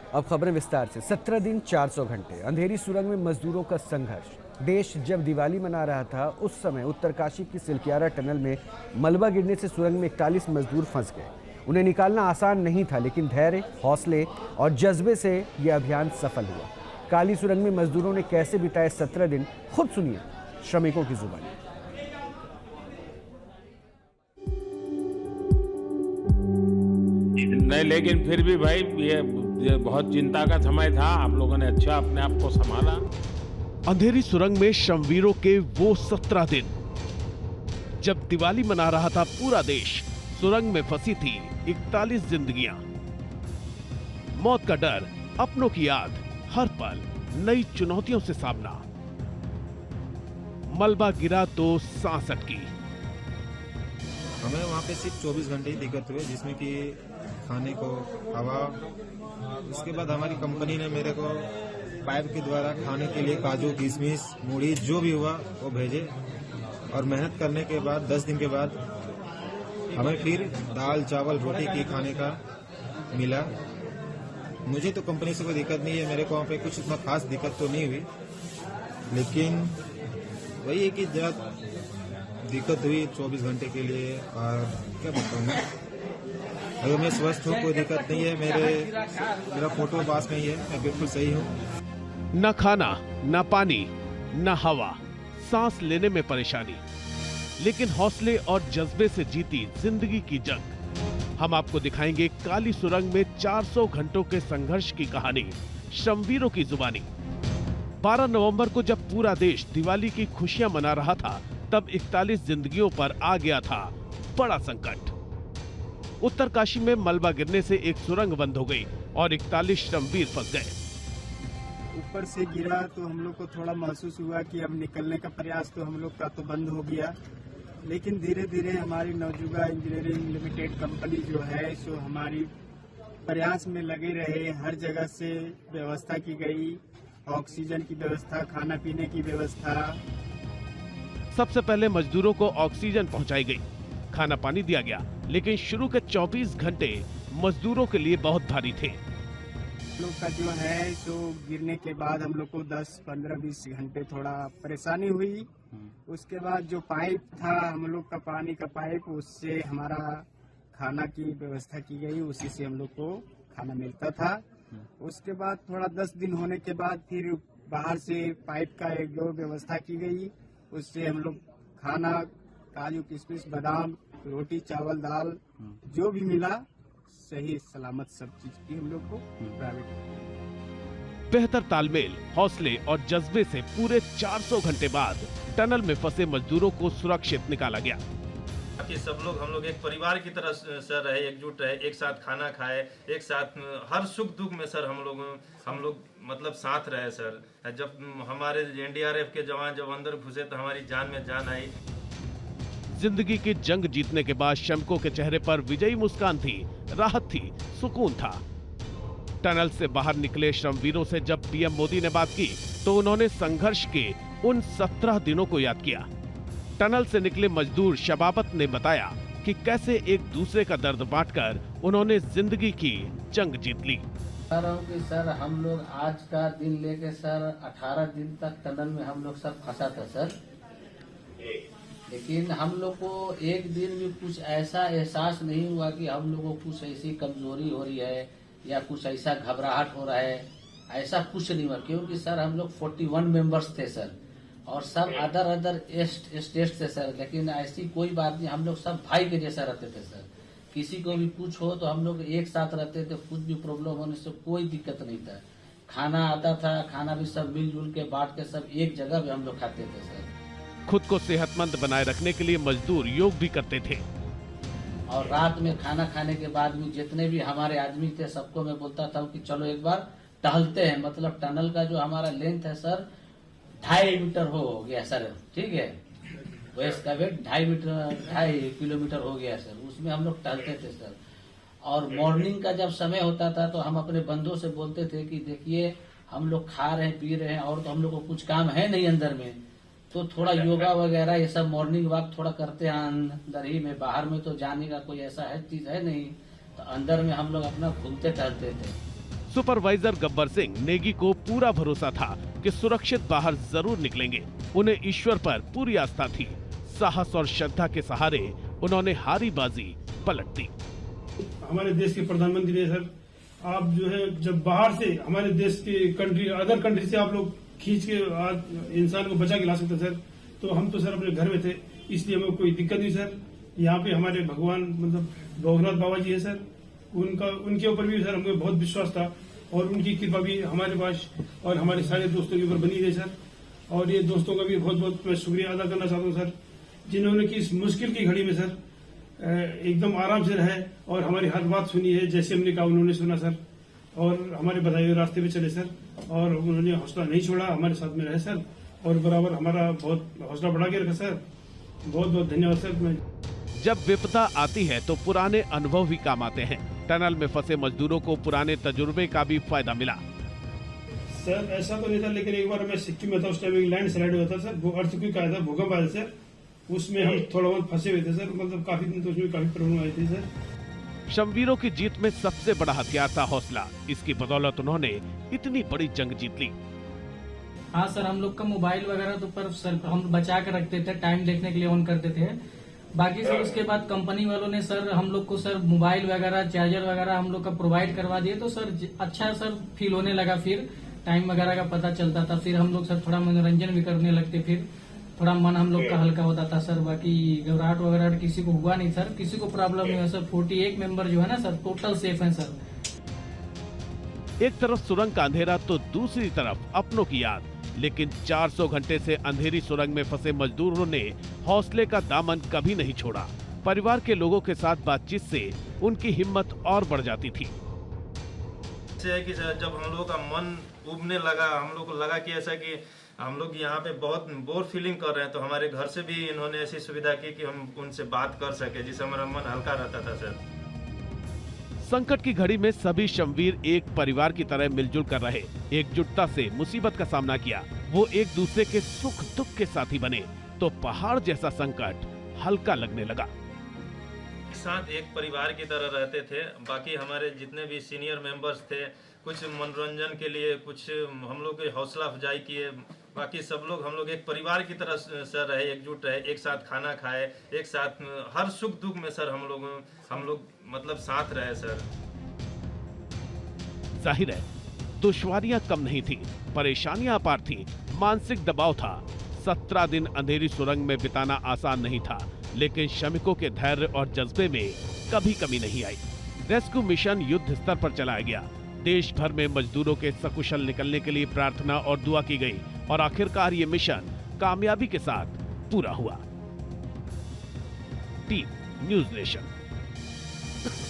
अब खबरें विस्तार से। 17 दिन 400 घंटे अंधेरी सुरंग में मजदूरों का संघर्ष। देश जब दिवाली मना रहा था उस समय उत्तरकाशी की सिलकियारा टनल में मलबा गिरने से सुरंग में 41 मजदूर फंस गए। उन्हें निकालना आसान नहीं था, लेकिन धैर्य, हौसले और जज्बे से यह अभियान सफल हुआ। काली सुरंग में मजदूरों ने कैसे बिताए 17 दिन, खुद सुनिए श्रमिकों की जुबानी। नहीं, लेकिन फिर भी भाई ये बहुत चिंता का समय था। आप लोगों ने अच्छा अपने आप को संभाला। अंधेरी सुरंग में श्रमवीरों के वो 17 दिन जब दिवाली मना रहा था पूरा देश, सुरंग में फंसी थी 41 जिंदगियां। मौत का डर, अपनों की याद, हर पल नई चुनौतियों से सामना। मलबा गिरा तो सांस अटकी। हमें वहाँ पे सिर्फ 24 घंटे ही दिक्कत हुई, जिसमें कि खाने को, हवा। उसके बाद हमारी कंपनी ने मेरे को पाइप के द्वारा खाने के लिए काजू, किशमिश, मूढ़ी जो भी हुआ वो भेजे। और मेहनत करने के बाद 10 दिन के बाद हमें फिर दाल, चावल, रोटी की खाने का मिला। मुझे तो कंपनी से कोई दिक्कत नहीं है, मेरे को वहाँ पे कुछ इतना खास दिक्कत तो नहीं हुई, लेकिन वही है कि जब दिक्कत हुई 24 घंटे के लिए। और क्या बताऊँ मैं, अगर मैं स्वस्थ हूँ, कोई दिक्कत नहीं है। मेरा फोटो पास में ही है, मैं बिल्कुल सही हूँ। न खाना, न पानी, न हवा, सांस लेने में परेशानी, लेकिन हौसले और जज्बे से जीती जिंदगी की जंग। हम आपको दिखाएंगे काली सुरंग में 400 घंटों के संघर्ष की कहानी, श्रमवीरों की जुबानी। 12 नवंबर को जब पूरा देश दिवाली की खुशियां मना रहा था, तब 41 जिंदगियों पर आ गया था बड़ा संकट। उत्तरकाशी में मलबा गिरने से एक सुरंग बंद हो गई और 41 श्रमवीर फंस गए। ऊपर से गिरा तो हम लोग को थोड़ा महसूस हुआ कि अब निकलने का प्रयास तो हम लोग का तो बंद हो गया, लेकिन धीरे धीरे हमारी नवजुगा इंजीनियरिंग लिमिटेड कंपनी जो है सो हमारी प्रयास में लगे रहे। हर जगह से व्यवस्था की गई, ऑक्सीजन की व्यवस्था, खाना पीने की व्यवस्था। सबसे पहले मजदूरों को ऑक्सीजन पहुंचाई गई, खाना पानी दिया गया, लेकिन शुरू के 24 घंटे मजदूरों के लिए बहुत भारी थे। लोग का जो है सो गिरने के बाद हम लोग को 10, 15, 20 घंटे थोड़ा परेशानी हुई। उसके बाद जो पाइप था हम लोग का, पानी का पाइप, उससे हमारा खाना की व्यवस्था की गई, उसी से हम लोग को खाना मिलता था। उसके बाद थोड़ा 10 दिन होने के बाद फिर बाहर से पाइप का एक जो व्यवस्था की गई, उससे हम लोग खाना, काजू, किशमिश, बादाम, रोटी, चावल, दाल जो भी मिला सही सलामत सब चीज की हम लोग को प्राइवेट। बेहतर तालमेल, हौसले और जज्बे से पूरे 400 घंटे बाद टनल में फंसे मजदूरों को सुरक्षित निकाला गया। कि सब लोग, हम लोग एक परिवार की तरह सर रहे, एकजुट रहे, एक साथ खाना खाए, एक साथ हर सुख दुख में सर हम लोग मतलब साथ रहे सर। जब हमारे एनडीआरएफ के जवान जब अंदर घुसे तो हमारी जान में जान आई। जिंदगी की जंग जीतने के बाद श्रमिकों के चेहरे पर विजयी मुस्कान थी, राहत थी, सुकून था। टनल से बाहर निकले श्रमवीरों से जब पीएम मोदी ने बात की तो उन्होंने संघर्ष के उन 17 दिनों को याद किया। टनल से निकले मजदूर शबाबत ने बताया कि कैसे एक दूसरे का दर्द बांटकर उन्होंने जिंदगी की जंग जीत ली। सर हम लोग आज का दिन लेके सर 18 दिन तक टनल में हम लोग सब फंसा था सर, लेकिन हम लोग को एक दिन भी कुछ ऐसा एहसास नहीं हुआ कि हम लोगों को कुछ ऐसी कमजोरी हो रही है या कुछ ऐसा घबराहट हो रहा है। ऐसा कुछ नहीं हुआ, क्योंकि सर हम लोग 41 मेंबर्स थे सर, और सब अदर स्टेट से सर, लेकिन ऐसी कोई बात नहीं, हम लोग सब भाई के जैसा रहते थे सर। किसी को भी कुछ हो तो हम लोग एक साथ रहते थे, कुछ भी प्रॉब्लम होने से कोई दिक्कत नहीं था। खाना आता था, खाना भी सब मिलजुल के बांट के सब एक जगह भी हम लोग खाते थे सर। खुद को सेहतमंद बनाए रखने के लिए मजदूर योग भी करते थे। और रात में खाना खाने के बाद भी जितने भी हमारे आदमी थे सबको मैं बोलता था कि चलो एक बार टहलते हैं। मतलब टनल का जो हमारा लेंथ है सर 2.5 मीटर हो गया सर, ठीक है, वेस्ट का वेट 2.5 किलोमीटर हो गया सर। उसमें हम लोग टहलते थे सर। और मॉर्निंग का जब समय होता था तो हम अपने बंदों से बोलते थे कि देखिए हम लोग खा रहे हैं, पी रहे हैं, और तो हम लोग को कुछ काम है नहीं अंदर में, तो थोड़ा योगा वगैरह ये सब मॉर्निंग वॉक थोड़ा करते हैं अंदर ही में। बाहर में तो जाने का कोई ऐसा है चीज है नहीं, तो अंदर में हम लोग अपना घूमते टहलते थे। सुपरवाइजर गब्बर सिंह नेगी को पूरा भरोसा था कि सुरक्षित बाहर जरूर निकलेंगे। उन्हें ईश्वर पर पूरी आस्था थी। साहस और श्रद्धा के सहारे उन्होंने हारी बाजी पलट दी। हमारे देश के प्रधानमंत्री ने सर, आप जो है जब बाहर से हमारे देश के अदर कंट्री से आप लोग खींच के इंसान को बचा के ला सकते सर, तो हम तो सर अपने घर में थे, इसलिए हमें कोई दिक्कत नहीं सर। यहाँ पे हमारे भगवान मतलब भोगनाथ बाबा जी है सर, उनके ऊपर भी सर हमको बहुत विश्वास था और उनकी कृपा भी हमारे पास और हमारे सारे दोस्तों के ऊपर बनी रही सर। और ये दोस्तों का भी बहुत बहुत मैं शुक्रिया अदा करना चाहता हूँ सर, जिन्होंने कि इस मुश्किल की घड़ी में सर एकदम आराम से रहे और हमारी हर बात सुनी है, जैसे हमने कहा उन्होंने सुना सर, और हमारे बताए हुए रास्ते पे चले सर, और उन्होंने हौसला नहीं छोड़ा, हमारे साथ में रहे सर और बराबर हमारा बहुत हौसला बढ़ा के रखा सर। बहुत बहुत धन्यवाद सर। जब विपदा आती है तो पुराने अनुभव भी काम आते हैं। टनल में फंसे मजदूरों को पुराने तजुर्बे का भी फायदा मिला। सर ऐसा तो नहीं था, लेकिन एक बार मैं सिक्किम में था, उस टाइम एक लैंड स्लाइड हुआ था सर, वो अर्थक्वेक आया था, भूकंप आया सर, उसमें हम थोड़ा बहुत फंसे हुए थे सर, मतलब काफी दिन तो उसमें काफी प्रॉब्लम आई थी सर। शमवीरों की जीत में सबसे बड़ा हथियार था हौसला। इसकी बदौलत उन्होंने इतनी बड़ी जंग जीत ली। हाँ सर, हम लोग का मोबाइल वगैरह तो पर सर हम बचा कर रखते थे, टाइम देखने के लिए ऑन करते थे। बाकी सर उसके बाद कंपनी वालों ने सर हम लोग को सर मोबाइल वगैरह चार्जर वगैरह हम लोग का प्रोवाइड करवा दिए, तो सर अच्छा सर फील होने लगा। फिर टाइम वगैरह का पता चलता था, फिर हम लोग सर थोड़ा मनोरंजन भी करने लगते, फिर थोड़ा मन हम लोग का हल्का होता था सर। बाकी घबराहट वगैरह किसी को हुआ नहीं सर, किसी को प्रॉब्लम नहीं है सर। 41 मेंबर जो है ना सर टोटल सेफ हैं सर। एक तरफ सुरंग का अंधेरा तो दूसरी तरफ अपनों की याद। लेकिन 400 घंटे से अंधेरी सुरंग में फंसे मजदूरों ने हौसले का दामन कभी नहीं छोड़ा। परिवार के लोगों के साथ बातचीत से उनकी हिम्मत और बढ़ जाती थी। है कि जब हम लोगों का मन उबने लगा, हम लोग को लगा कि ऐसा कि हम लोग यहाँ पे बहुत बोर फीलिंग कर रहे हैं, तो हमारे घर से भी इन्होंने ऐसी सुविधा की कि हम उनसे बात कर सके, जिससे हमारा मन हल्का रहता था सर। संकट की घड़ी में सभी शमवीर एक परिवार की तरह मिलजुल कर रहे, एकजुटता से मुसीबत का सामना किया। वो एक दूसरे के सुख दुख के साथी बने तो पहाड़ जैसा संकट हल्का लगने लगा। एक साथ एक परिवार की तरह रहते थे। बाकी हमारे जितने भी सीनियर मेंबर्स थे, कुछ मनोरंजन के लिए, कुछ हम लोग की हौसला अफजाई किए। बाकी सब लोग हम लोग एक परिवार की तरह सर रहे, एकजुट रहे, एक साथ खाना खाए, एक साथ हर सुख दुख में सर हम लोग मतलब साथ रहे सर। जाहिर है दुश्वारियां कम नहीं थी, परेशानियां अपार थी, मानसिक दबाव था। 17 दिन अंधेरी सुरंग में बिताना आसान नहीं था, लेकिन श्रमिकों के धैर्य और जज्बे में कभी कमी नहीं आई। रेस्क्यू मिशन युद्ध स्तर पर चलाया गया। देश भर में मजदूरों के सकुशल निकलने के लिए प्रार्थना और दुआ की गई और आखिरकार ये मिशन कामयाबी के साथ पूरा हुआ। Team news nation.